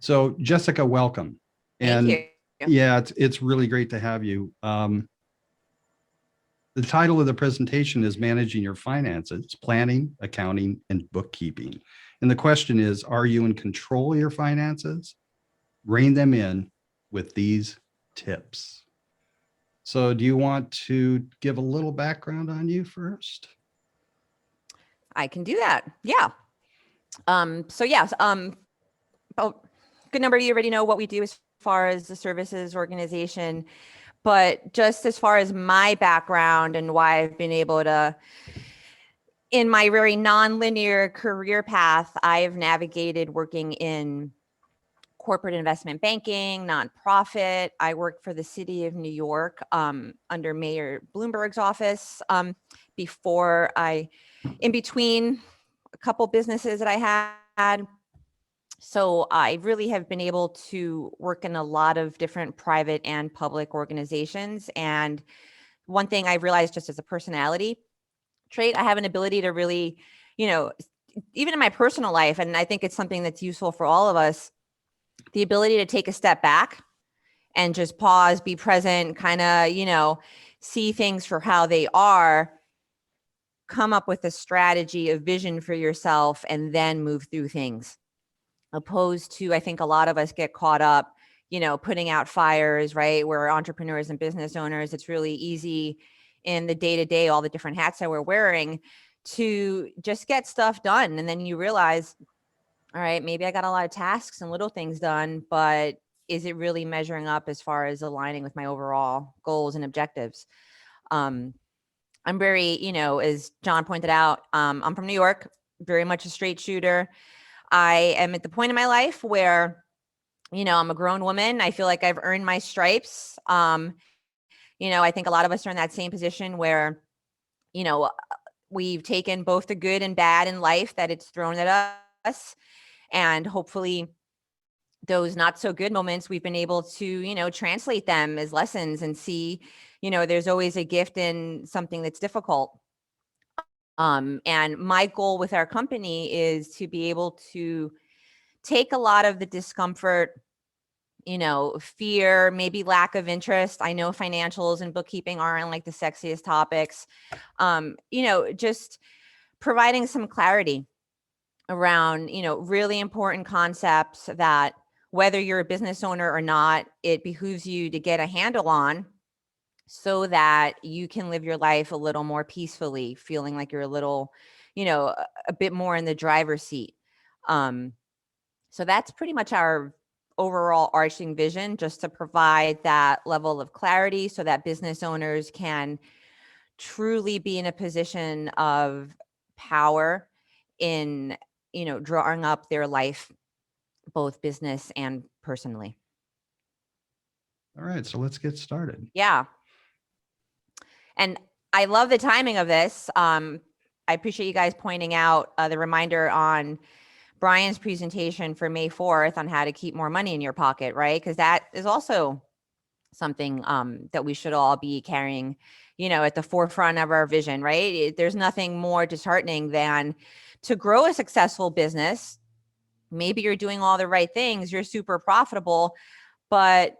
So Jessica, welcome. Thank And you. yeah, it's really great to have you. The title of the presentation is Managing Your Finances, Planning, Accounting, and Bookkeeping. And the question is, are you in control of your finances? Rein them in with these tips. So do you want to give a little background on you first? I can do that. Yeah. So yes, a good number of you already know what we do as far as the services organization, but just as far as my background and why I've been able to, in my very non-linear career path, I've navigated working in corporate investment banking, nonprofit. I worked for the city of New York under Mayor Bloomberg's office before in between a couple businesses that I had. So I really have been able to work in a lot of different private and public organizations. And one thing I realized just as a personality trait, I have an ability to really, even in my personal life, and I think it's something that's useful for all of us, the ability to take a step back and just pause, be present, kind of, see things for how they are, come up with a strategy, a vision for yourself, and then move through things. Opposed to, I think a lot of us get caught up, putting out fires, right? We're entrepreneurs and business owners. It's really easy in the day-to-day, all the different hats that we're wearing, to just get stuff done. And then you realize, all right, maybe I got a lot of tasks and little things done, but is it really measuring up as far as aligning with my overall goals and objectives? I'm very, as John pointed out, I'm from New York, very much a straight shooter. I am at the point in my life where, I'm a grown woman. I feel like I've earned my stripes. I think a lot of us are in that same position where, we've taken both the good and bad in life that it's thrown at us. And hopefully those not so good moments, we've been able to, translate them as lessons and see, there's always a gift in something that's difficult. And my goal with our company is to be able to take a lot of the discomfort, fear, maybe lack of interest. I know financials and bookkeeping aren't like the sexiest topics. Just providing some clarity around, really important concepts that whether you're a business owner or not, it behooves you to get a handle on so that you can live your life a little more peacefully, feeling like you're a little, a bit more in the driver's seat. So that's pretty much our overall arching vision, just to provide that level of clarity so that business owners can truly be in a position of power in, drawing up their life, both business and personally. All right, so let's get started. Yeah. And I love the timing of this. I appreciate you guys pointing out the reminder on Brian's presentation for May 4th on how to keep more money in your pocket, right? Because that is also something that we should all be carrying, at the forefront of our vision, right? There's nothing more disheartening than to grow a successful business. Maybe you're doing all the right things, you're super profitable, but,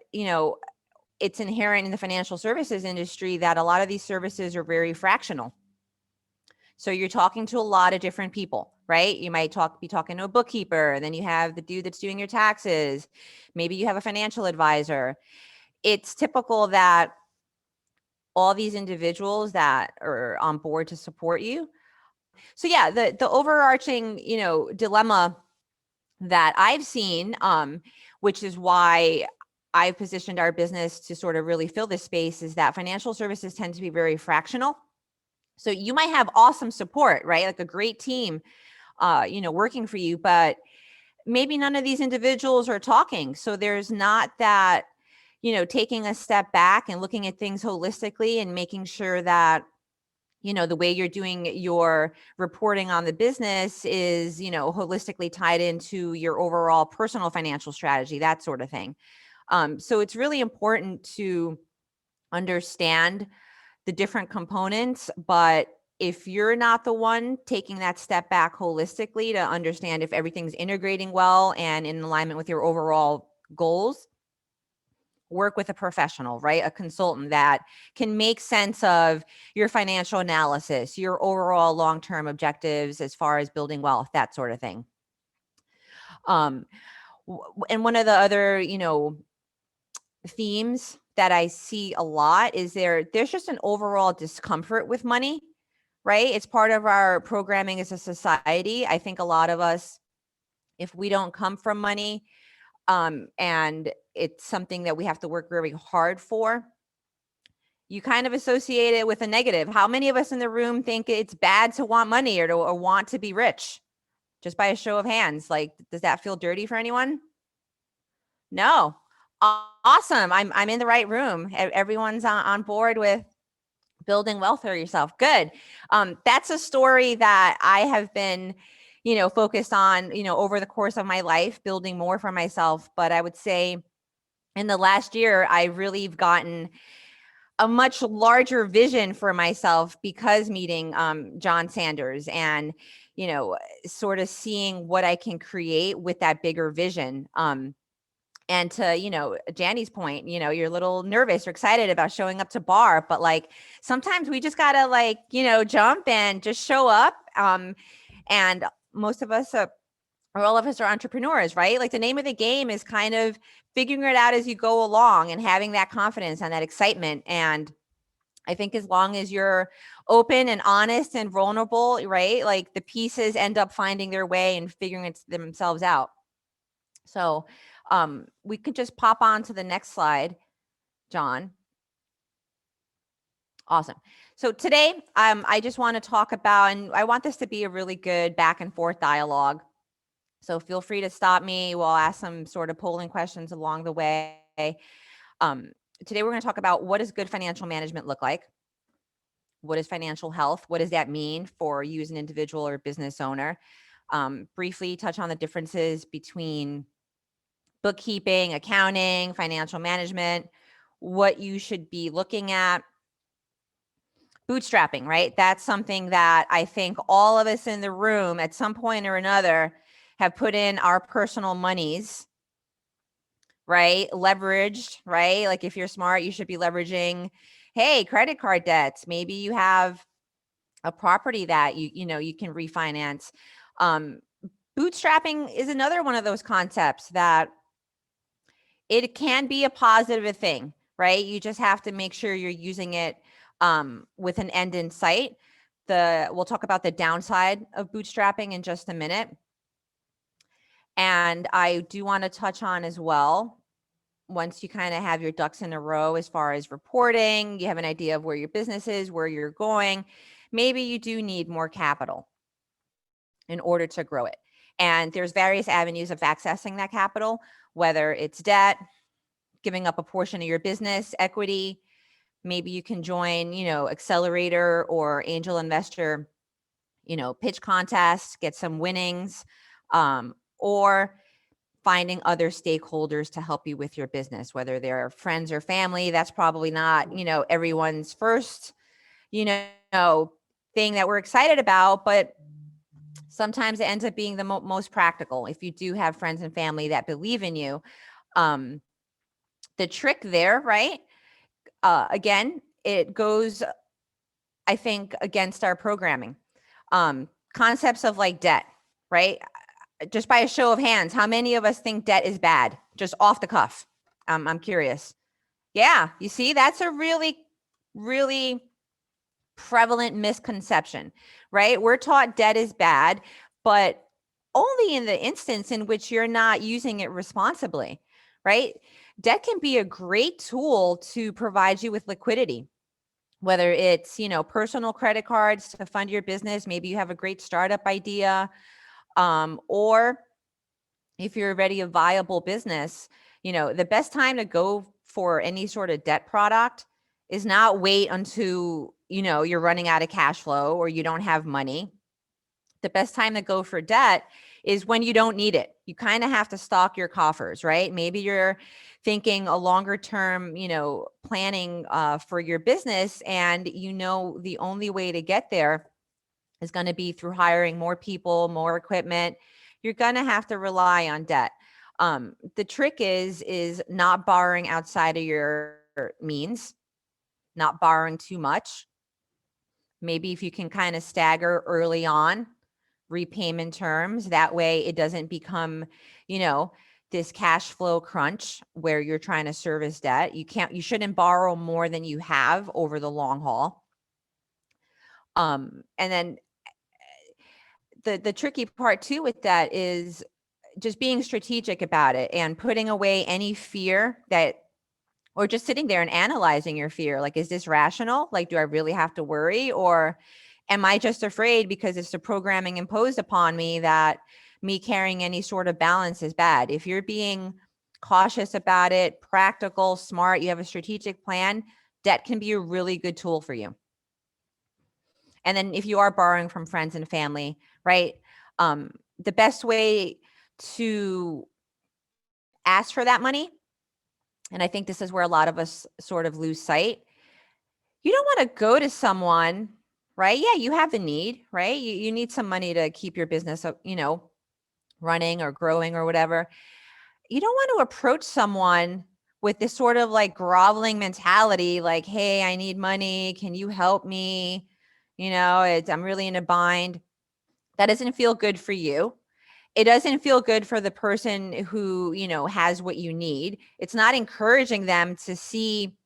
it's inherent in the financial services industry that a lot of these services are very fractional. So you're talking to a lot of different people, right? You might be talking to a bookkeeper, then you have the dude that's doing your taxes. Maybe you have a financial advisor. It's typical that all these individuals that are on board to support you. So yeah, the overarching, dilemma that I've seen, which is why I've positioned our business to sort of really fill this space, is that financial services tend to be very fractional. So you might have awesome support, right? Like a great team, working for you, but maybe none of these individuals are talking. So there's not that, taking a step back and looking at things holistically and making sure that, the way you're doing your reporting on the business is, holistically tied into your overall personal financial strategy, that sort of thing. So it's really important to understand the different components, but if you're not the one taking that step back holistically to understand if everything's integrating well and in alignment with your overall goals, work with a professional, right? A consultant that can make sense of your financial analysis, your overall long-term objectives as far as building wealth, that sort of thing. And one of the other, themes that I see a lot is there's just an overall discomfort with money, right? It's part of our programming as a society. I think a lot of us, if we don't come from money, and it's something that we have to work very hard for, you kind of associate it with a negative. How many of us in the room think it's bad to want money or want to be rich? Just by a show of hands, like, does that feel dirty for anyone? No. Awesome. I'm in the right room. Everyone's on board with building wealth for yourself. Good. That's a story that I have been, focused on, over the course of my life, building more for myself. But I would say in the last year, I really have gotten a much larger vision for myself because meeting John Sanders and, sort of seeing what I can create with that bigger vision. And to, Janny's point, you're a little nervous or excited about showing up to bar, but like, sometimes we just gotta like, jump and just show up. And most of us, or all of us are entrepreneurs, right? Like the name of the game is kind of figuring it out as you go along and having that confidence and that excitement. And I think as long as you're open and honest and vulnerable, right? Like the pieces end up finding their way and figuring it themselves out. So we could just pop on to the next slide, John. Awesome. So today, I just want to talk about, and I want this to be a really good back and forth dialogue. So feel free to stop me. We'll ask some sort of polling questions along the way. Today, we're going to talk about what does good financial management look like? What is financial health? What does that mean for you as an individual or business owner? Briefly touch on the differences between bookkeeping, accounting, financial management, what you should be looking at. Bootstrapping, right? That's something that I think all of us in the room at some point or another have put in our personal monies, right? Leveraged, right? Like if you're smart, you should be leveraging, hey, credit card debts. Maybe you have a property that you can refinance. Bootstrapping is another one of those concepts that it can be a positive thing, right? You just have to make sure you're using it with an end in sight. We'll talk about the downside of bootstrapping in just a minute. And I do want to touch on as well, once you kind of have your ducks in a row as far as reporting, you have an idea of where your business is, where you're going, maybe you do need more capital in order to grow it. And there's various avenues of accessing that capital, whether it's debt, giving up a portion of your business equity. Maybe you can join, accelerator or angel investor, pitch contests, get some winnings, or finding other stakeholders to help you with your business, whether they're friends or family. That's probably not, everyone's first, thing that we're excited about, but sometimes it ends up being the most practical if you do have friends and family that believe in you. The trick there, right? Again, it goes, I think, against our programming. Concepts of like debt, right? Just by a show of hands, how many of us think debt is bad? Just off the cuff. I'm curious. Yeah, you see, that's a really, really prevalent misconception, right? We're taught debt is bad, but only in the instance in which you're not using it responsibly, right? Debt can be a great tool to provide you with liquidity, whether it's, personal credit cards to fund your business. Maybe you have a great startup idea, or if you're already a viable business, the best time to go for any sort of debt product is not wait until, you're running out of cash flow or you don't have money. The best time to go for debt is when you don't need it. You kind of have to stock your coffers, right? Maybe you're thinking a longer term, planning for your business, and the only way to get there is going to be through hiring more people, more equipment. You're going to have to rely on debt. The trick is not borrowing outside of your means, not borrowing too much. Maybe if you can kind of stagger early on repayment terms, that way it doesn't become, this cash flow crunch where you're trying to service debt. You shouldn't borrow more than you have over the long haul. And then the tricky part too with that is just being strategic about it and putting away any fear or just sitting there and analyzing your fear. Like, is this rational? Like, do I really have to worry? Or am I just afraid because it's the programming imposed upon me that me carrying any sort of balance is bad? If you're being cautious about it, practical, smart, you have a strategic plan, debt can be a really good tool for you. And then if you are borrowing from friends and family, right? The best way to ask for that money, and I think this is where a lot of us sort of lose sight. You don't want to go to someone, right? Yeah, you have the need, right? You need some money to keep your business, running or growing or whatever. You don't want to approach someone with this sort of like groveling mentality, like, hey, I need money. Can you help me? I'm really in a bind. That doesn't feel good for you. It doesn't feel good for the person who, has what you need. It's not encouraging them to see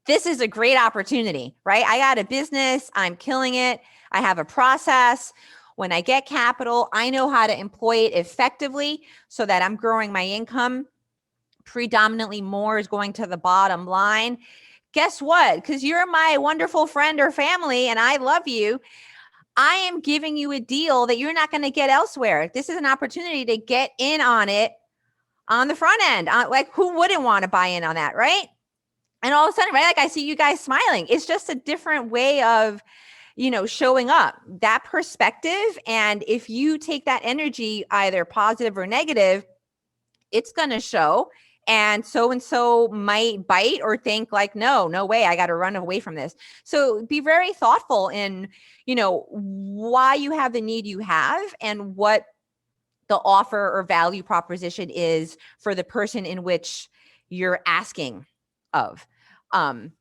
this is a great opportunity, right? I got a business. I'm killing it. I have a process. When I get capital, I know how to employ it effectively so that I'm growing my income. Predominantly more is going to the bottom line. Guess what? Because you're my wonderful friend or family and I love you, I am giving you a deal that you're not going to get elsewhere. This is an opportunity to get in on it on the front end. Like, who wouldn't want to buy in on that, right? And all of a sudden, right, like I see you guys smiling. It's just a different way of, showing up, that perspective. And if you take that energy, either positive or negative, it's going to show. And so might bite or think like, no way, I got to run away from this. So be very thoughtful in, why you have the need you have and what the offer or value proposition is for the person in which you're asking of. And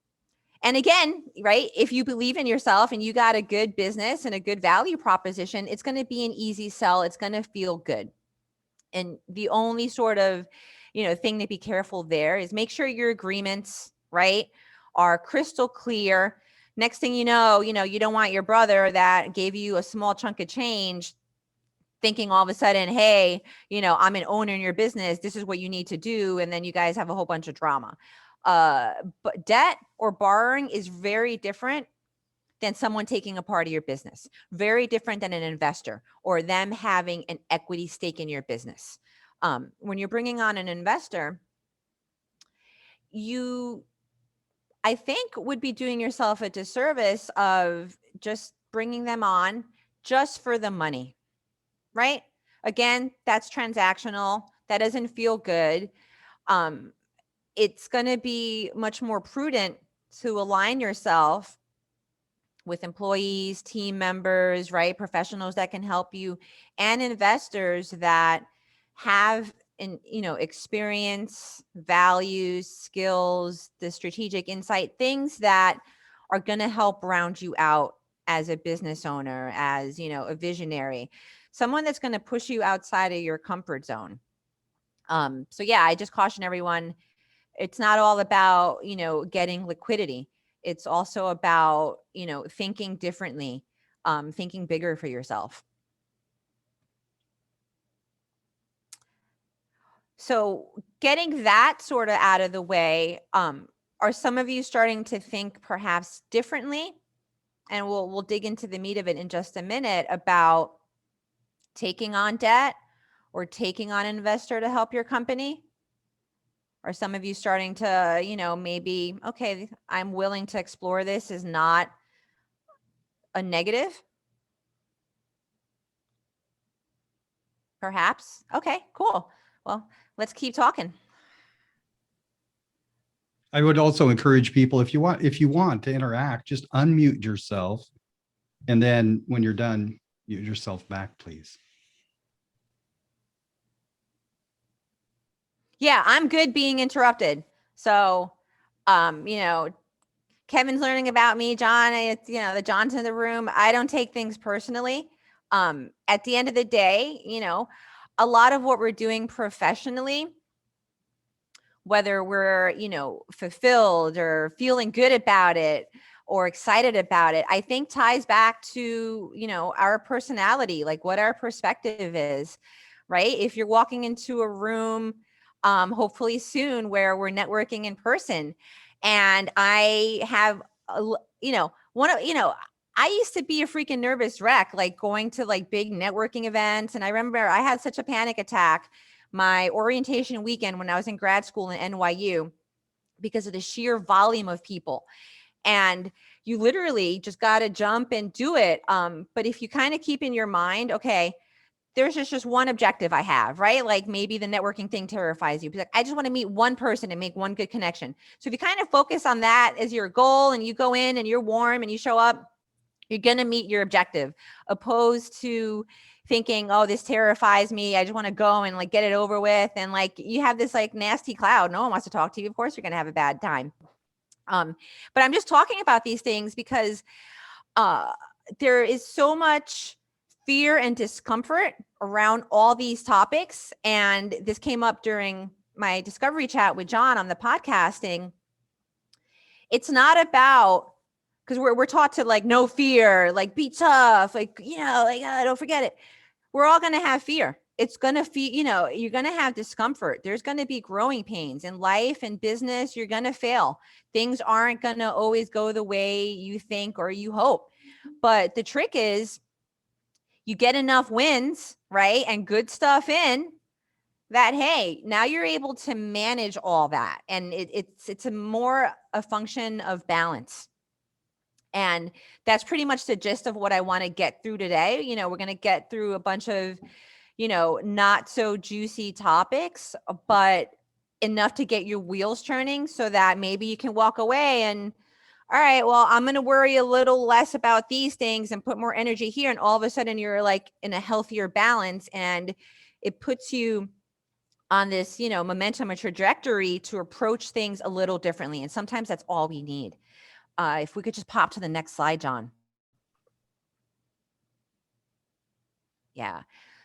again, right, if you believe in yourself and you got a good business and a good value proposition, it's going to be an easy sell. It's going to feel good. And the only sort of, thing to be careful there is make sure your agreements, right, are crystal clear. Next thing you know, you don't want your brother that gave you a small chunk of change thinking all of a sudden, hey, I'm an owner in your business. This is what you need to do. And then you guys have a whole bunch of drama. But debt or borrowing is very different than someone taking a part of your business. Very different than an investor or them having an equity stake in your business. When you're bringing on an investor, I think, would be doing yourself a disservice of just bringing them on just for the money, right? Again, that's transactional. That doesn't feel good. It's going to be much more prudent to align yourself with employees, team members, right? Professionals that can help you and investors that have experience, values, skills, the strategic insight, things that are going to help round you out as a business owner, as, a visionary, someone that's going to push you outside of your comfort zone. So yeah, I just caution everyone, it's not all about, getting liquidity. It's also about, thinking differently, thinking bigger for yourself. So getting that sort of out of the way, are some of you starting to think perhaps differently? And we'll dig into the meat of it in just a minute about taking on debt or taking on an investor to help your company? Are some of you starting to, maybe, okay, I'm willing to explore this is not a negative? Perhaps. Okay, cool. Well, let's keep talking. I would also encourage people, if you want to interact, just unmute yourself And then when you're done, mute yourself back, please. Yeah, I'm good being interrupted. So, you know, Kevin's learning about me. John, it's, you know, the John's in the room. I don't take things personally. At the end of the day, you know, a lot of what we're doing professionally, whether we're, you know, fulfilled or feeling good about it or excited about it, I think ties back to, you know, our personality, like what our perspective is, right? If you're walking into a room, hopefully soon, where we're networking in person, and I have, you know, I used to be a freaking nervous wreck, like going to like big networking events. And I remember I had such a panic attack my orientation weekend when I was in grad school in NYU because of the sheer volume of people. And you literally just got to jump and do it. But if you kind of keep in your mind, okay, there's just one objective I have, right? Like maybe the networking thing terrifies you. Like, I just want to meet one person and make one good connection. So if you kind of focus on that as your goal and you go in and you're warm and you show up, you're going to meet your objective, opposed to thinking, oh, this terrifies me. I just want to go and like get it over with. And like you have this like nasty cloud. No one wants to talk to you. Of course, you're going to have a bad time. But I'm just talking about these things because there is so much fear and discomfort around all these topics. And this came up during my discovery chat with John on the podcasting. It's not about, because we're taught to like no fear, like be tough, like, you know, like don't forget it. We're all going to have fear. It's going to feel, you know, you're going to have discomfort. There's going to be growing pains in life and business. You're going to fail. Things aren't going to always go the way you think or you hope. But the trick is you get enough wins, right? And good stuff in that, hey, now you're able to manage all that. And it's a more a function of balance. And that's pretty much the gist of what I want to get through today. You know, we're going to get through a bunch of, you know, not so juicy topics, but enough to get your wheels turning so that maybe you can walk away and, all right, well, I'm going to worry a little less about these things and put more energy here. And all of a sudden you're like in a healthier balance, and it puts you on this, you know, momentum or trajectory to approach things a little differently. And sometimes that's all we need. If we could just pop to the next slide, John. Yeah.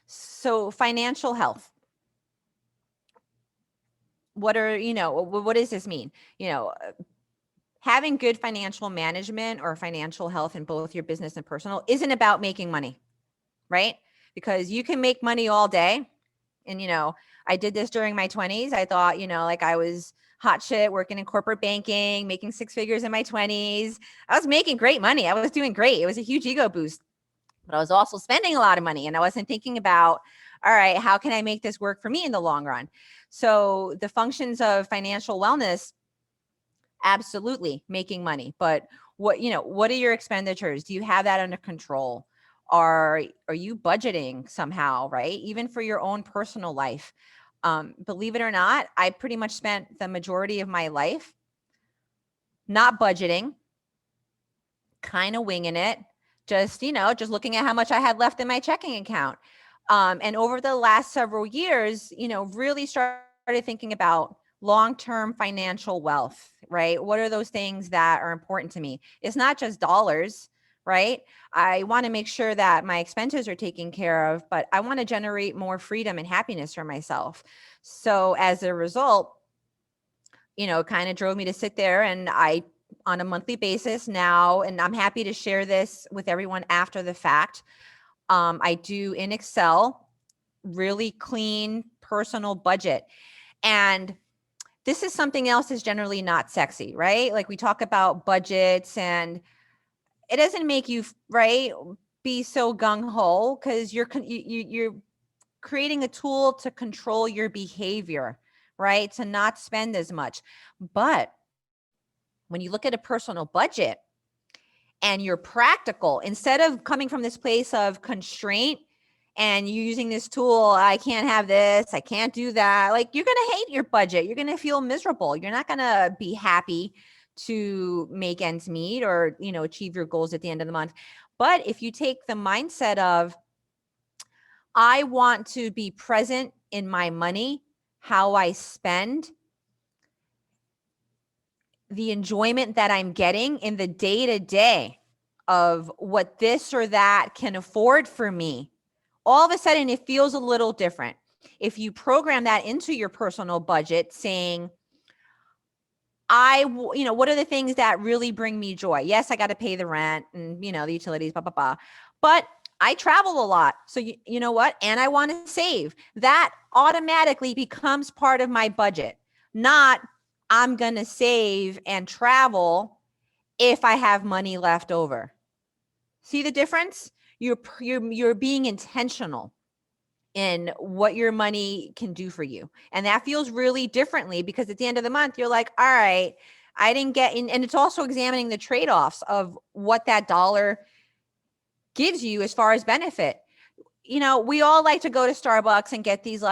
So financial health. What does this mean? You know, having good financial management or financial health in both your business and personal isn't about making money, right? Because you can make money all day. And, you know, I did this during my 20s. I thought, you know, like I was hot shit working in corporate banking, making six figures in my 20s. I was making great money. I was doing great. It was a huge ego boost, but I was also spending a lot of money, and I wasn't thinking about, all right, how can I make this work for me in the long run? So the functions of financial wellness, absolutely making money, but what are your expenditures? Do you have that under control? Are you budgeting somehow, right? Even for your own personal life. Believe it or not, I pretty much spent the majority of my life not budgeting, kind of winging it, just looking at how much I had left in my checking account. And over the last several years, really started thinking about long-term financial wealth, right? What are those things that are important to me? It's not just dollars, right? I want to make sure that my expenses are taken care of, but I want to generate more freedom and happiness for myself. So as a result, it kind of drove me to sit there, and I, on a monthly basis now, and I'm happy to share this with everyone after the fact. I do in Excel, really clean personal budget. And this is something else is generally not sexy, right? Like we talk about budgets, and it doesn't make you, right, be so gung-ho, because you're creating a tool to control your behavior, right? To not spend as much. But when you look at a personal budget and you're practical, instead of coming from this place of constraint and you using this tool, I can't have this, I can't do that, like you're going to hate your budget. You're going to feel miserable. You're not going to be happy to make ends meet or, achieve your goals at the end of the month. But if you take the mindset of, I want to be present in my money, how I spend, the enjoyment that I'm getting in the day to day of what this or that can afford for me, all of a sudden it feels a little different. If you program that into your personal budget, saying, what are the things that really bring me joy? Yes, I got to pay the rent and, the utilities, blah, blah, blah. But I travel a lot. So you know what? And I want to save. That automatically becomes part of my budget, not I'm going to save and travel if I have money left over. See the difference? You're being intentional in what your money can do for you. And that feels really differently, because at the end of the month, you're like, all right, I didn't get in. And it's also examining the trade-offs of what that dollar gives you as far as benefit. We all like to go to Starbucks and get these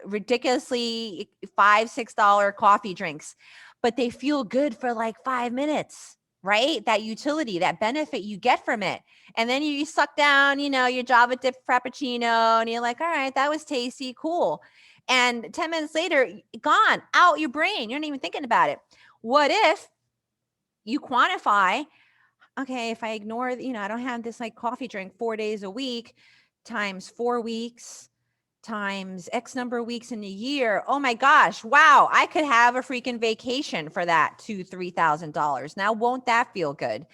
ridiculously $5-6 coffee drinks, but they feel good for like 5 minutes, right? That utility, that benefit you get from it. And then you suck down, your Java dip Frappuccino, and you're like, all right, that was tasty, cool. And 10 minutes later, gone, out your brain. You're not even thinking about it. What if you quantify, okay, if I ignore, I don't have this like coffee drink 4 days a week times 4 weeks times X number of weeks in a year. Oh my gosh. Wow. I could have a freaking vacation for that $2,000-$3,000. Now, won't that feel good?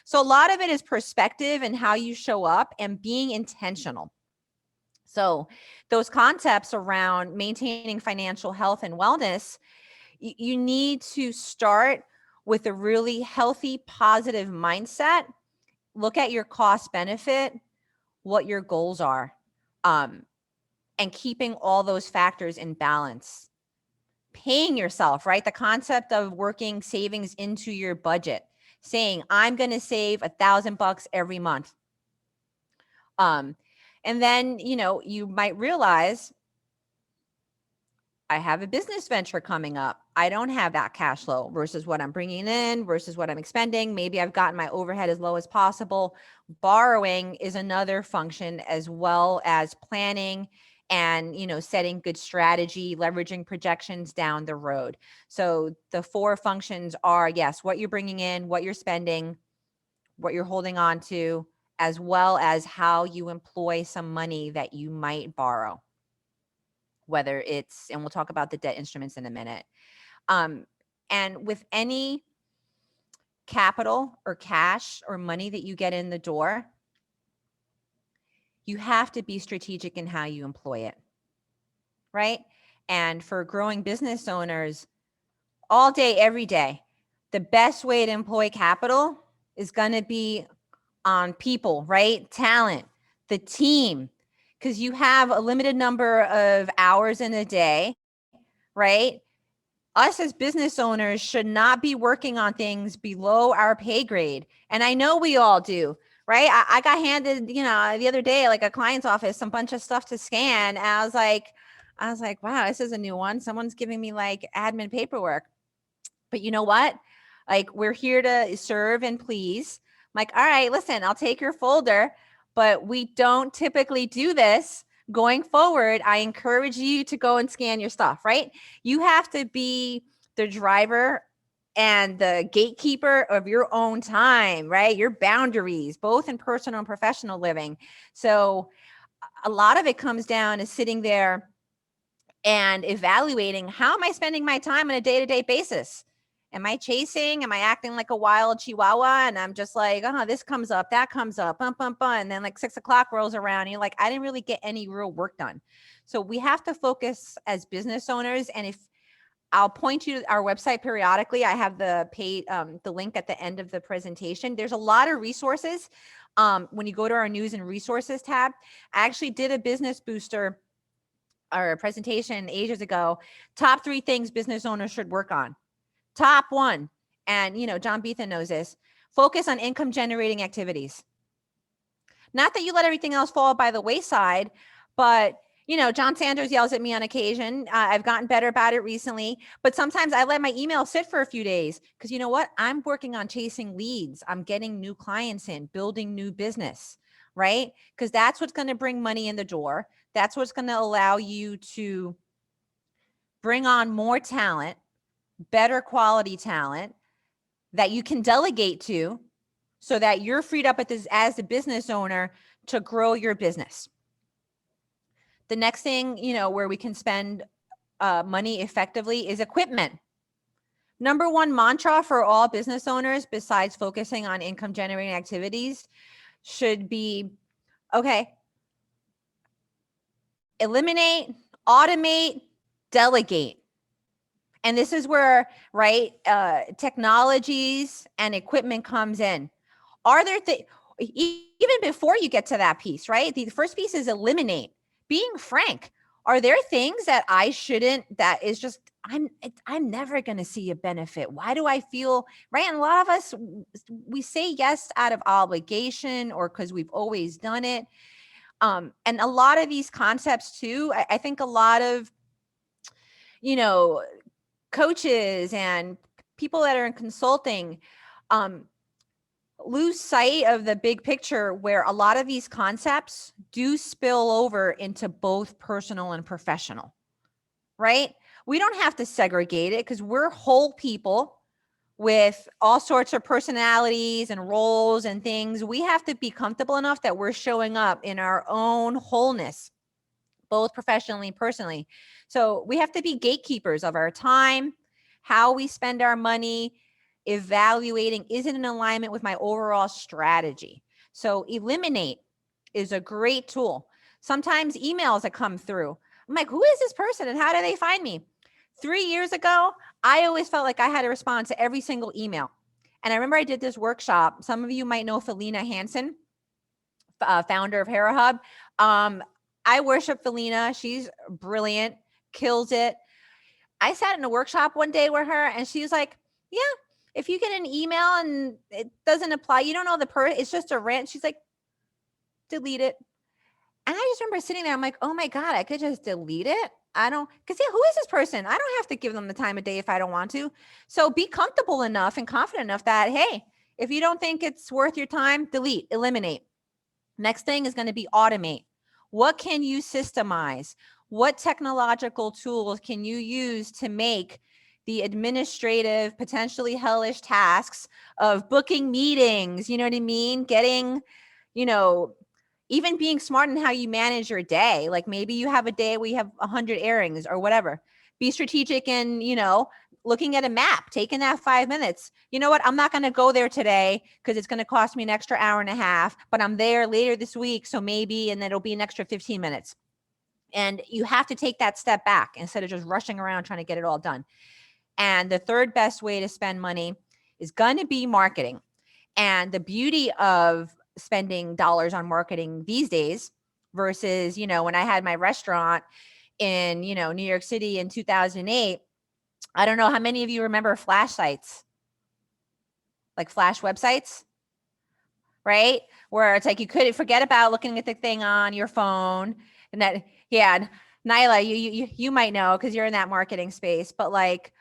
So a lot of it is perspective and how you show up and being intentional. So those concepts around maintaining financial health and wellness, you need to start with a really healthy, positive mindset. Look at your cost benefit, what your goals are, and keeping all those factors in balance. Paying yourself, right? The concept of working savings into your budget, saying, I'm going to save $1,000 every month. And then, you might realize, I have a business venture coming up. I don't have that cash flow versus what I'm bringing in versus what I'm expending. Maybe I've gotten my overhead as low as possible. Borrowing is another function, as well as planning and, setting good strategy, leveraging projections down the road. So the 4 functions are, yes, what you're bringing in, what you're spending, what you're holding on to, as well as how you employ some money that you might borrow. Whether it's, and we'll talk about the debt instruments in a minute. And with any capital or cash or money that you get in the door, you have to be strategic in how you employ it, right? And for growing business owners, all day, every day, the best way to employ capital is going to be on people, right? Talent, the team, because you have a limited number of hours in a day, right? Us as business owners should not be working on things below our pay grade. And I know we all do, right? I got handed, the other day, like a client's office, some bunch of stuff to scan. And I was like, wow, this is a new one. Someone's giving me like admin paperwork. But you know what? Like, we're here to serve and please. I'm like, all right, listen, I'll take your folder, but we don't typically do this. Going forward, I encourage you to go and scan your stuff, right? You have to be the driver and the gatekeeper of your own time, right? Your boundaries, both in personal and professional living. So a lot of it comes down to sitting there and evaluating, how am I spending my time on a day-to-day basis? Am I chasing? Am I acting like a wild chihuahua? And I'm just like, oh, this comes up, that comes up, bum, bum, bum. And then like 6 o'clock rolls around and you're like, I didn't really get any real work done. So we have to focus as business owners. And if I'll point you to our website periodically, I have the link at the end of the presentation. There's a lot of resources. When you go to our news and resources tab, I actually did a business booster or a presentation ages ago, top 3 things business owners should work on. Top 1, and John Beethan knows this, focus on income generating activities. Not that you let everything else fall by the wayside, but John Sanders yells at me on occasion. I've gotten better about it recently, but sometimes I let my email sit for a few days because you know what? I'm working on chasing leads. I'm getting new clients in, building new business, right? Because that's what's going to bring money in the door. That's what's going to allow you to bring on more talent, better quality talent that you can delegate to so that you're freed up as a business owner to grow your business. The next thing, where we can spend money effectively is equipment. Number one mantra for all business owners, besides focusing on income generating activities, should be, okay, eliminate, automate, delegate. And this is where, right, technologies and equipment comes in. Are there even before you get to that piece, right? The first piece is eliminate. Being frank, are there things that I shouldn't, that is just, I'm never going to see a benefit? Why do I feel, right? And a lot of us, we say yes out of obligation or because we've always done it. And a lot of these concepts too, I think a lot of, coaches and people that are in consulting, lose sight of the big picture where a lot of these concepts do spill over into both personal and professional, right? We don't have to segregate it because we're whole people with all sorts of personalities and roles and things. We have to be comfortable enough that we're showing up in our own wholeness, both professionally and personally. So we have to be gatekeepers of our time, how we spend our money, evaluating, is it in alignment with my overall strategy? So eliminate is a great tool. Sometimes emails that come through, I'm like, who is this person and how do they find me? 3 years ago, I always felt like I had to respond to every single email. And I remember I did this workshop. Some of you might know Felina Hansen, founder of Hera Hub. I worship Felina. She's brilliant, kills it. I sat in a workshop one day with her and she was like, yeah, if you get an email and it doesn't apply, you don't know the person, it's just a rant. She's like, delete it. And I just remember sitting there. I'm like, oh my God, I could just delete it. Because who is this person? I don't have to give them the time of day if I don't want to. So be comfortable enough and confident enough that, hey, if you don't think it's worth your time, delete, eliminate. Next thing is going to be automate. What can you systemize? What technological tools can you use to make the administrative, potentially hellish tasks of booking meetings, you know what I mean? Getting, even being smart in how you manage your day. Like maybe you have a day where you have 100 airings or whatever. Be strategic in, looking at a map, taking that 5 minutes. You know what? I'm not going to go there today because it's going to cost me an extra hour and a half, but I'm there later this week. So maybe, and then it'll be an extra 15 minutes. And you have to take that step back instead of just rushing around trying to get it all done. And the third best way to spend money is going to be marketing. And the beauty of spending dollars on marketing these days versus, when I had my restaurant in, New York City in 2008, I don't know how many of you remember flash sites, like flash websites, right? Where it's like you couldn't forget about looking at the thing on your phone. And that, yeah, Nyla, you might know because you're in that marketing space, but like,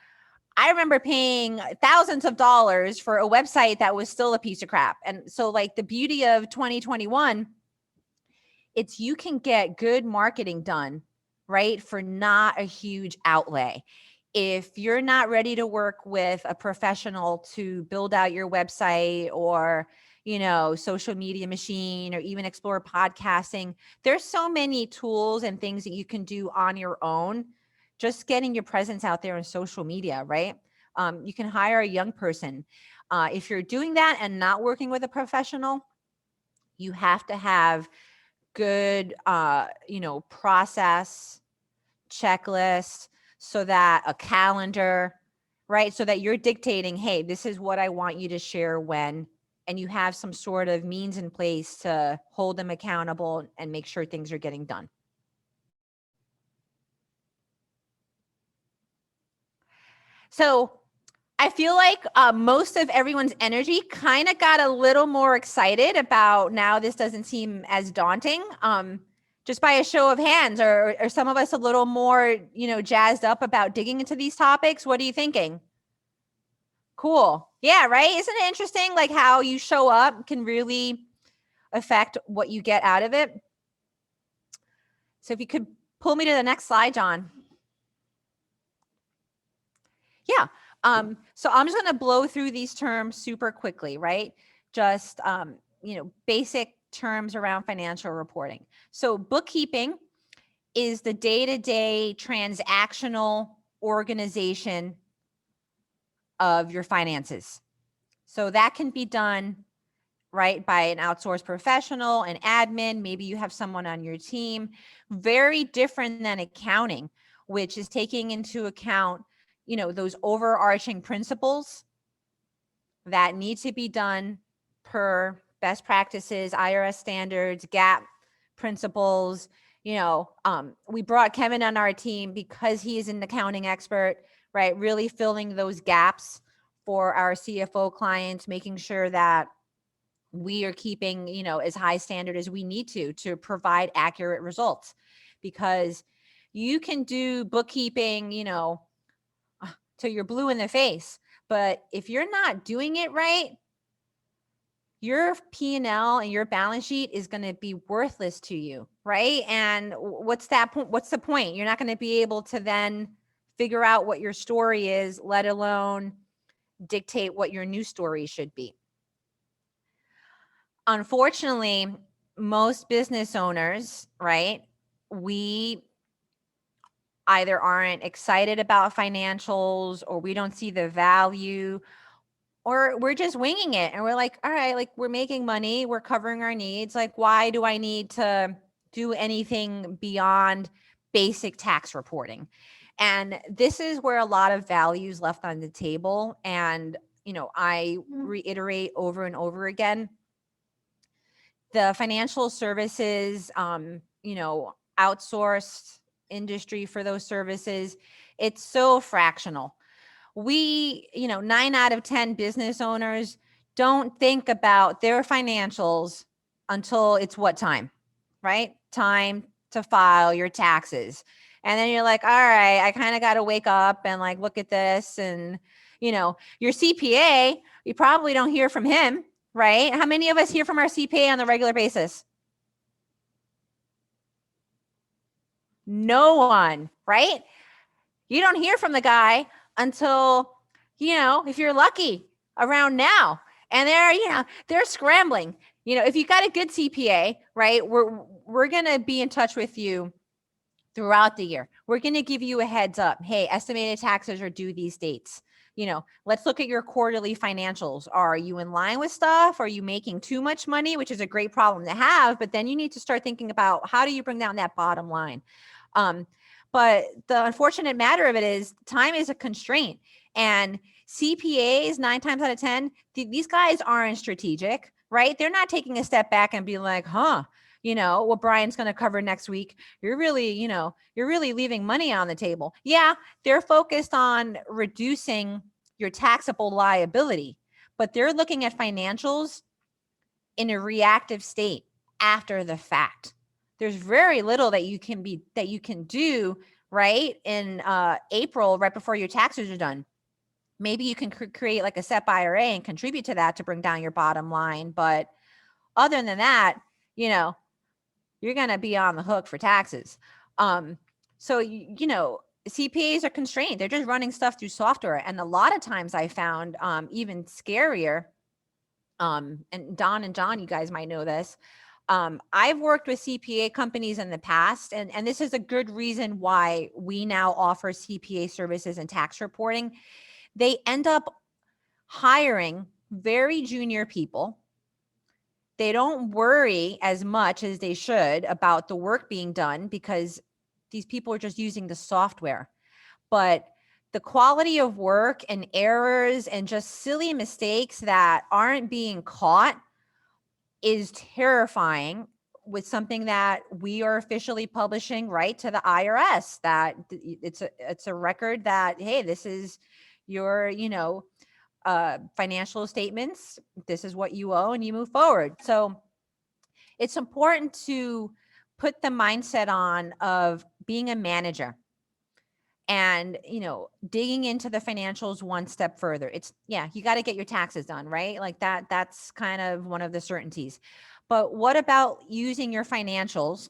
I remember paying thousands of dollars for a website that was still a piece of crap. And so like the beauty of 2021, it's you can get good marketing done, right? For not a huge outlay. If you're not ready to work with a professional to build out your website or, social media machine or even explore podcasting, there's so many tools and things that you can do on your own. Just getting your presence out there in social media, right? You can hire a young person. If you're doing that and not working with a professional, you have to have good, process, checklist, so that a calendar, right? So that you're dictating, hey, this is what I want you to share when, and you have some sort of means in place to hold them accountable and make sure things are getting done. So I feel like most of everyone's energy kind of got a little more excited about now. This doesn't seem as daunting. Just by a show of hands, or are some of us a little more, jazzed up about digging into these topics? What are you thinking? Cool. Yeah, right? Isn't it interesting, like how you show up can really affect what you get out of it? So if you could pull me to the next slide, John. Yeah. So I'm just going to blow through these terms super quickly, right? Just, basic terms around financial reporting. So bookkeeping is the day-to-day transactional organization of your finances. So that can be done, right, by an outsourced professional, an admin, maybe you have someone on your team. Very different than accounting, which is taking into account, those overarching principles that need to be done per best practices, IRS standards, GAAP principles. We brought Kevin on our team because he is an accounting expert, right? Really filling those gaps for our CFO clients, making sure that we are keeping, as high standard as we need to provide accurate results. Because you can do bookkeeping, till you're blue in the face, but if you're not doing it right, your P&L and your balance sheet is going to be worthless to you, right? And what's that point? What's the point? You're not going to be able to then figure out what your story is, let alone dictate what your new story should be. Unfortunately, most business owners, right, we either aren't excited about financials, or we don't see the value, or we're just winging it. And we're like, all right, like we're making money, we're covering our needs. Like, why do I need to do anything beyond basic tax reporting? And this is where a lot of value is left on the table. And, I reiterate over and over again, the financial services, outsourced industry for those services, it's so fractional. We, 9 out of 10 business owners don't think about their financials until it's what time, right? Time to file your taxes. And then you're like, all right, I kind of got to wake up and like look at this. And, your CPA, you probably don't hear from him, right? How many of us hear from our CPA on the regular basis? No one, right? You don't hear from the guy until, if you're lucky, around now. And they're scrambling. If you got a good CPA, right, we're going to be in touch with you throughout the year. We're going to give you a heads up. Hey, estimated taxes are due these dates. Let's look at your quarterly financials. Are you in line with stuff? Are you making too much money, which is a great problem to have, but then you need to start thinking about how do you bring down that bottom line? But the unfortunate matter of it is time is a constraint, and CPAs 9 times out of 10, these guys aren't strategic, right? They're not taking a step back and being like, what Brian's going to cover next week. You're really leaving money on the table. Yeah, they're focused on reducing your taxable liability, but they're looking at financials in a reactive state after the fact. There's very little that you can do, right, in April, right before your taxes are done. Maybe you can create like a SEP IRA and contribute to that to bring down your bottom line. But other than that, you're going to be on the hook for taxes. So, CPAs are constrained. They're just running stuff through software. And a lot of times I found even scarier, and Don and John, you guys might know this. I've worked with CPA companies in the past, and this is a good reason why we now offer CPA services and tax reporting. They end up hiring very junior people. They don't worry as much as they should about the work being done because these people are just using the software. But the quality of work and errors and just silly mistakes that aren't being caught is terrifying, with something that we are officially publishing right to the IRS, that it's a record that, hey, this is your, financial statements. This is what you owe, and you move forward. So it's important to put the mindset on of being a manager and, digging into the financials one step further. It's, yeah, you got to get your taxes done, right? Like that's kind of one of the certainties. But what about using your financials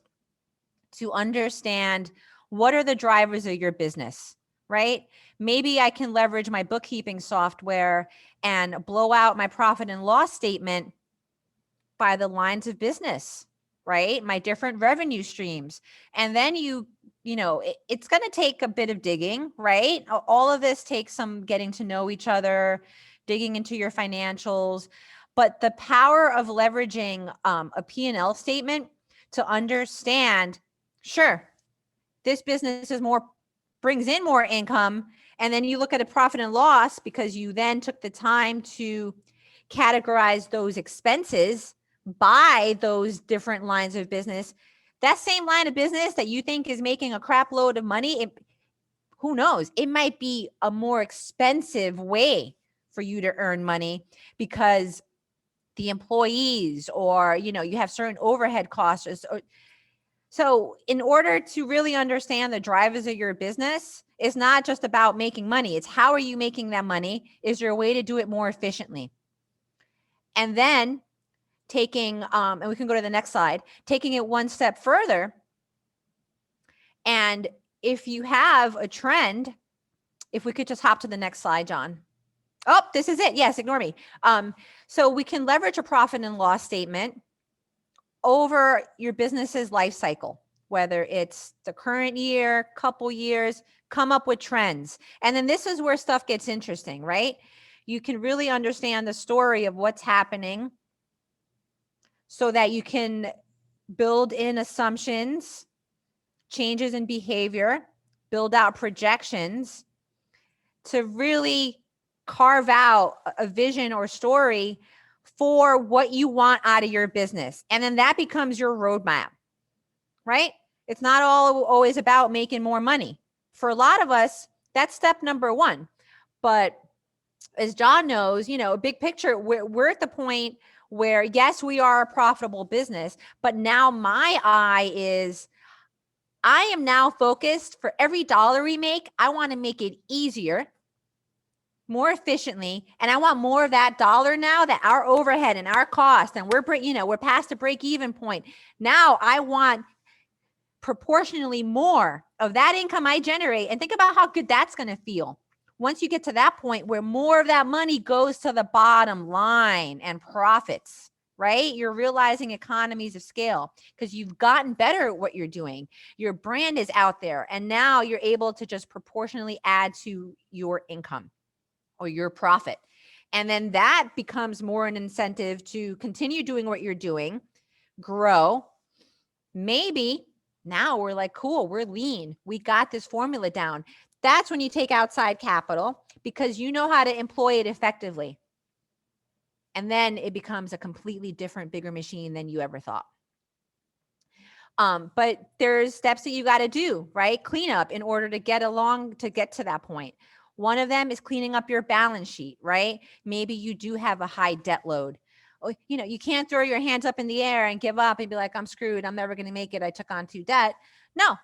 to understand what are the drivers of your business, right? Maybe I can leverage my bookkeeping software and blow out my profit and loss statement by the lines of business, right? My different revenue streams. And then it's going to take a bit of digging, right? All of this takes some getting to know each other, digging into your financials. But the power of leveraging a P&L statement to understand, sure, this business brings in more income. And then you look at a profit and loss because you then took the time to categorize those expenses by those different lines of business. That same line of business that you think is making a crap load of money, who knows? It might be a more expensive way for you to earn money because the employees or, you have certain overhead costs. So in order to really understand the drivers of your business, it's not just about making money. It's how are you making that money? Is there a way to do it more efficiently? And then taking, and we can go to the next slide, taking it one step further. And if you have a trend, if we could just hop to the next slide, John. Oh, this is it. Yes, ignore me. So we can leverage a profit and loss statement over your business's life cycle, whether it's the current year, couple years, come up with trends. And then this is where stuff gets interesting, right? You can really understand the story of what's happening so that you can build in assumptions, changes in behavior, build out projections to really carve out a vision or story for what you want out of your business. And then that becomes your roadmap, right? It's not always about making more money. For a lot of us, that's step number one. But as John knows, big picture, we're at the point where, yes, we are a profitable business, but now my eye is, I am now focused for every dollar we make, I want to make it easier, more efficiently. And I want more of that dollar now that our overhead and our cost, and we're past the break even point. Now I want proportionally more of that income I generate. And think about how good that's going to feel once you get to that point where more of that money goes to the bottom line and profits, right? You're realizing economies of scale because you've gotten better at what you're doing. Your brand is out there, and now you're able to just proportionally add to your income or your profit. And then that becomes more an incentive to continue doing what you're doing, grow. Maybe now we're like, cool, we're lean. We got this formula down. That's when you take outside capital because you know how to employ it effectively. And then it becomes a completely different, bigger machine than you ever thought. But there's steps that you got to do, right? Clean up in order to get to that point. One of them is cleaning up your balance sheet, right? Maybe you do have a high debt load. You can't throw your hands up in the air and give up and be like, I'm screwed. I'm never going to make it. I took on too debt. No,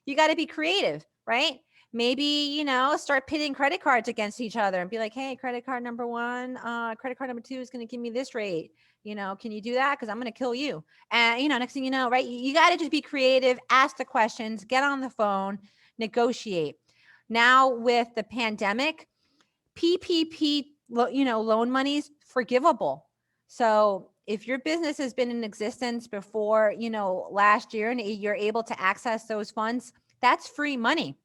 you got to be creative, right? Maybe, start pitting credit cards against each other and be like, hey, credit card number one, credit card number two is going to give me this rate. Can you do that? Because I'm going to kill you. And, next thing you know, right, you got to just be creative, ask the questions, get on the phone, negotiate. Now with the pandemic, PPP, loan money's forgivable. So if your business has been in existence before, last year and you're able to access those funds, that's free money.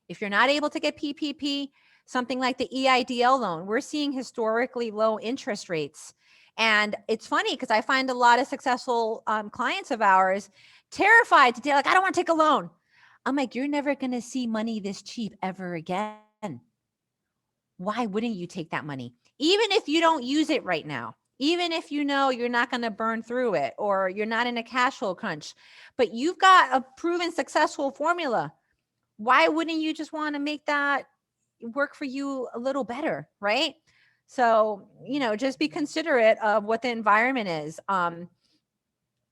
If you're not able to get PPP, something like the EIDL loan, we're seeing historically low interest rates. And it's funny because I find a lot of successful clients of ours terrified to like, I don't want to take a loan. I'm like, you're never going to see money this cheap ever again. Why wouldn't you take that money? Even if you don't use it right now, even if you're not going to burn through it or you're not in a cash flow crunch, but you've got a proven successful formula. Why wouldn't you just want to make that work for you a little better, right? So, just be considerate of what the environment is.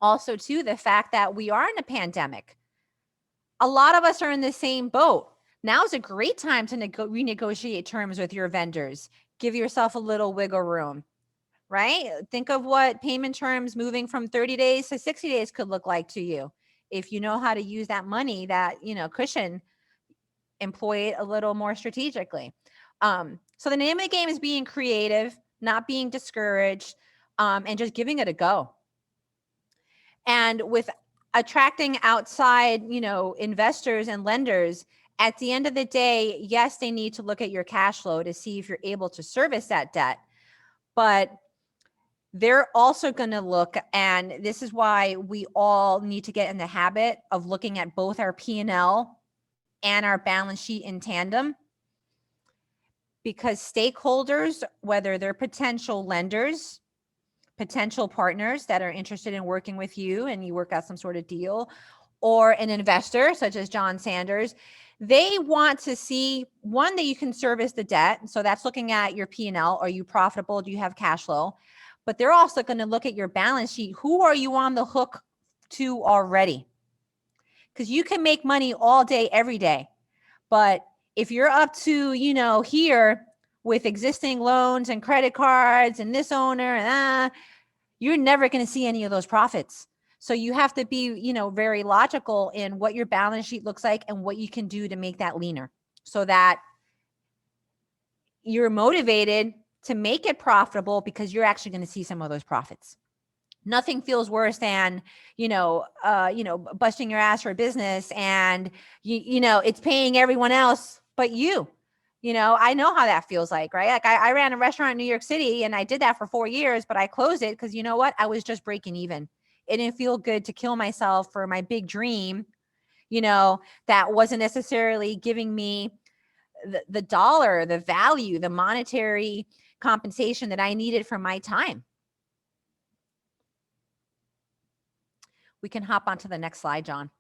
Also, too, the fact that we are in a pandemic. A lot of us are in the same boat. Now is a great time to renegotiate terms with your vendors. Give yourself a little wiggle room, right? Think of what payment terms moving from 30 days to 60 days could look like to you. If you know how to use that money, that, cushion, employ it a little more strategically. So the name of the game is being creative, not being discouraged, and just giving it a go. And with attracting outside, investors and lenders, at the end of the day, yes, they need to look at your cash flow to see if you're able to service that debt. But they're also going to look, and this is why we all need to get in the habit of looking at both our P&L and our balance sheet in tandem, because stakeholders, whether they're potential lenders, potential partners that are interested in working with you and you work out some sort of deal, or an investor such as John Sanders, they want to see, one, that you can service the debt. So that's looking at your P&L. Are you profitable? Do you have cash flow? But they're also going to look at your balance sheet. Who are you on the hook to already? Because you can make money all day, every day. But if you're up to, here with existing loans and credit cards and this owner and you're never going to see any of those profits. So you have to be, very logical in what your balance sheet looks like and what you can do to make that leaner so that you're motivated to make it profitable, because you're actually going to see some of those profits. Nothing feels worse than, busting your ass for a business and, it's paying everyone else but you. I know how that feels like, right? Like I ran a restaurant in New York City and I did that for 4 years, but I closed it because you know what? I was just breaking even. It didn't feel good to kill myself for my big dream, that wasn't necessarily giving me the dollar, the value, the monetary compensation that I needed for my time. We can hop onto the next slide, John.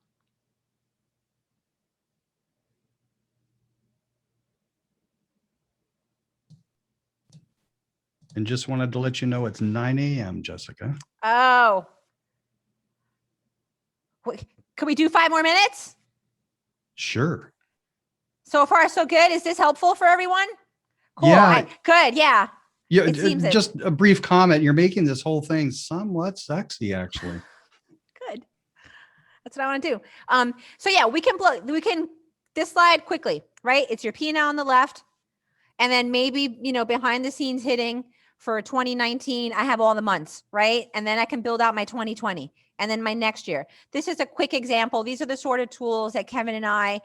And just wanted to let you know it's 9 a.m., Jessica. Oh. Can we do 5 more minutes? Sure. So far, so good. Is this helpful for everyone? Cool. Yeah. Good. Yeah. Yeah. It seems just a brief comment. You're making this whole thing somewhat sexy, actually. Good. That's what I want to do. So yeah, we can this slide quickly, right? It's your P&L on the left. And then maybe, behind the scenes hitting for 2019, I have all the months, right? And then I can build out my 2020 and then my next year. This is a quick example. These are the sort of tools that Kevin and I,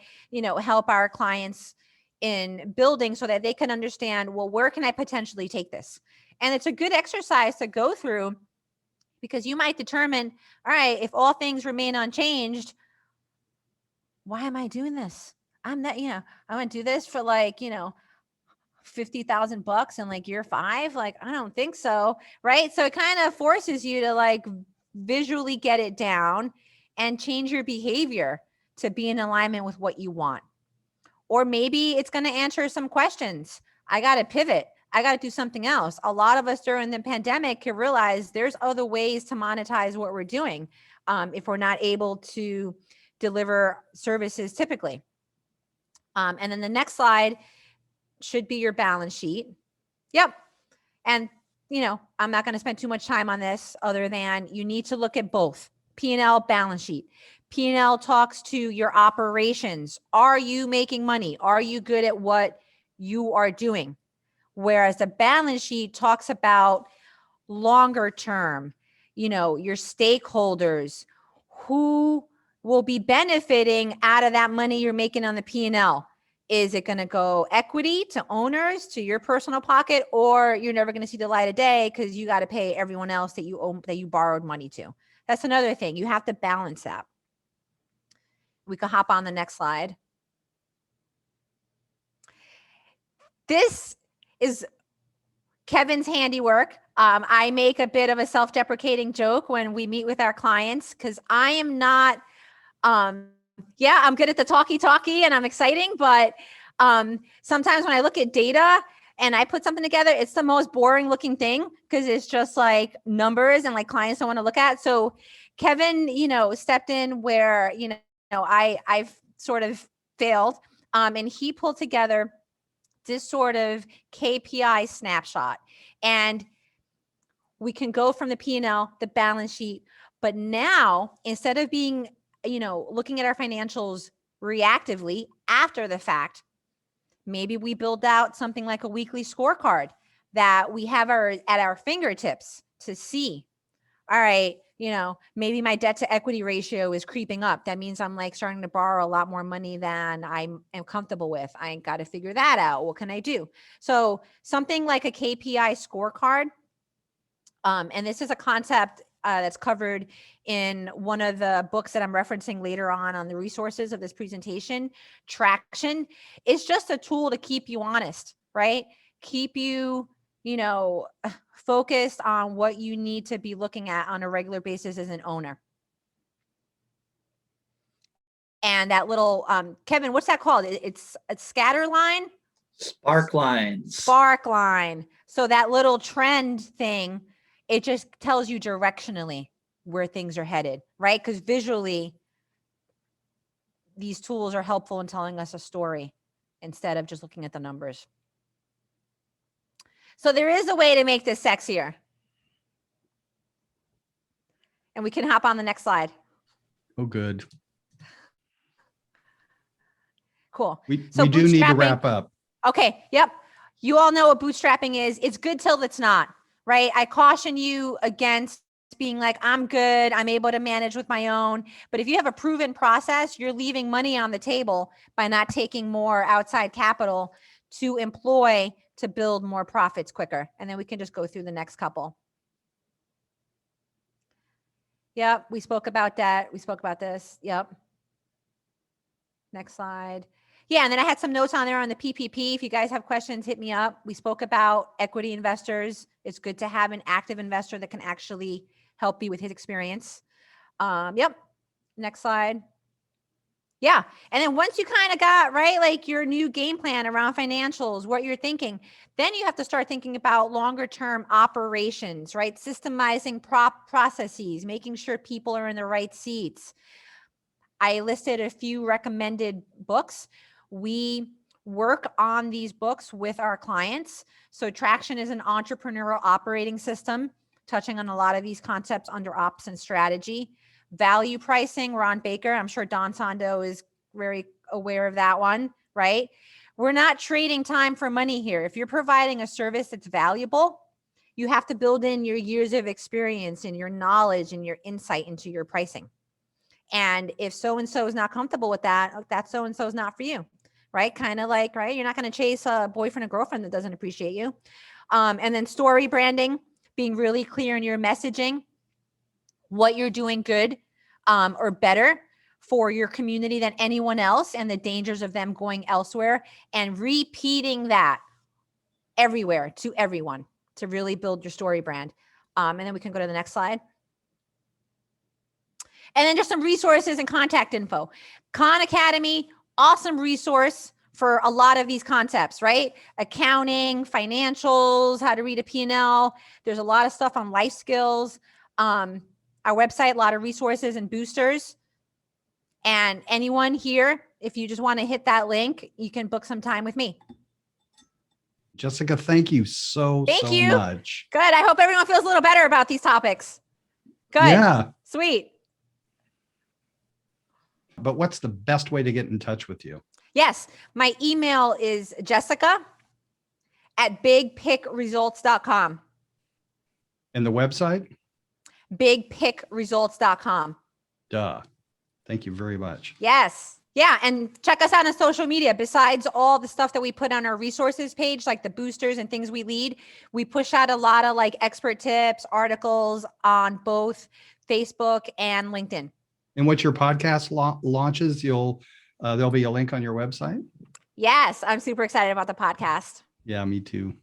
help our clients in building so that they can understand, well, where can I potentially take this? And it's a good exercise to go through, because you might determine, all right, if all things remain unchanged, why am I doing this? I'm not, I want to do this for $50,000 in year 5. I don't think so. Right. So it kind of forces you to visually get it down and change your behavior to be in alignment with what you want. Or maybe it's going to answer some questions. I got to pivot. I got to do something else. A lot of us during the pandemic can realize there's other ways to monetize what we're doing if we're not able to deliver services typically. And then the next slide should be your balance sheet. Yep. And, I'm not going to spend too much time on this other than you need to look at both P&L, balance sheet. P&L talks to your operations. Are you making money? Are you good at what you are doing? Whereas the balance sheet talks about longer term, your stakeholders, who will be benefiting out of that money you're making on the P&L. Is it going to go equity to owners, to your personal pocket, or you're never going to see the light of day because you got to pay everyone else that you owe, that you borrowed money to? That's another thing. You have to balance that. We can hop on the next slide. This is Kevin's handiwork. I make a bit of a self-deprecating joke when we meet with our clients because I am not, I'm good at the talkie and I'm exciting, but sometimes when I look at data and I put something together, it's the most boring looking thing because it's just like numbers and like clients don't want to look at. So Kevin, stepped in where, I've sort of failed. And he pulled together this sort of KPI snapshot. And we can go from the P&L, the balance sheet, but now instead of being, looking at our financials reactively after the fact, maybe we build out something like a weekly scorecard that we have at our fingertips to see. All right, maybe my debt to equity ratio is creeping up. That means I'm like starting to borrow a lot more money than I am comfortable with. I got to figure that out. What can I do? So something like a KPI scorecard. And this is a concept that's covered in one of the books that I'm referencing later on the resources of this presentation. Traction is just a tool to keep you honest, right? Keep you, focused on what you need to be looking at on a regular basis as an owner. And that little, Kevin, what's that called? It's a scatter line? Spark lines. Spark line. So that little trend thing, it just tells you directionally where things are headed, right? Because visually, these tools are helpful in telling us a story instead of just looking at the numbers. So there is a way to make this sexier. And we can hop on the next slide. Oh, good. Cool. We do need to wrap up. Okay. Yep. You all know what bootstrapping is. It's good till it's not, right? I caution you against being like, I'm good, I'm able to manage with my own. But if you have a proven process, you're leaving money on the table by not taking more outside capital to employ to build more profits quicker. And then we can just go through the next couple. Yep, we spoke about that. We spoke about this. Yep. Next slide. Yeah, and then I had some notes on there on the PPP. If you guys have questions, hit me up. We spoke about equity investors. It's good to have an active investor that can actually help you with his experience. Yep. Next slide. Yeah. And then once you kind of got, right, like your new game plan around financials, what you're thinking, then you have to start thinking about longer term operations, right? Systemizing processes, making sure people are in the right seats. I listed a few recommended books. We work on these books with our clients. So Traction is an entrepreneurial operating system, touching on a lot of these concepts under ops and strategy. Value pricing, Ron Baker. I'm sure Don Sando is very aware of that one, right? We're not trading time for money here. If you're providing a service that's valuable, you have to build in your years of experience and your knowledge and your insight into your pricing. And if so-and-so is not comfortable with that, that so-and-so is not for you, right? Kind of like, right? You're not going to chase a boyfriend or girlfriend that doesn't appreciate you. And then story branding, being really clear in your messaging, what you're doing good or better for your community than anyone else and the dangers of them going elsewhere, and repeating that everywhere to everyone to really build your story brand. And then we can go to the next slide. And then just some resources and contact info. Khan Academy, awesome resource for a lot of these concepts, right? Accounting, financials, how to read a P&L. There's a lot of stuff on life skills. Our website, a lot of resources and boosters. And anyone here, if you just want to hit that link, you can book some time with me. Jessica, thank you so much. Good. I hope everyone feels a little better about these topics. Good. Yeah. Sweet. But what's the best way to get in touch with you? Yes. My email is jessica@bigpickresults.com. And the website? bigpickresults.com. Duh. Thank you very much. Yes. Yeah. And check us out on social media. Besides all the stuff that we put on our resources page, like the boosters and things we lead, we push out a lot of like expert tips, articles on both Facebook and LinkedIn. And once your podcast launches, there'll be a link on your website? Yes. I'm super excited about the podcast. Yeah, me too.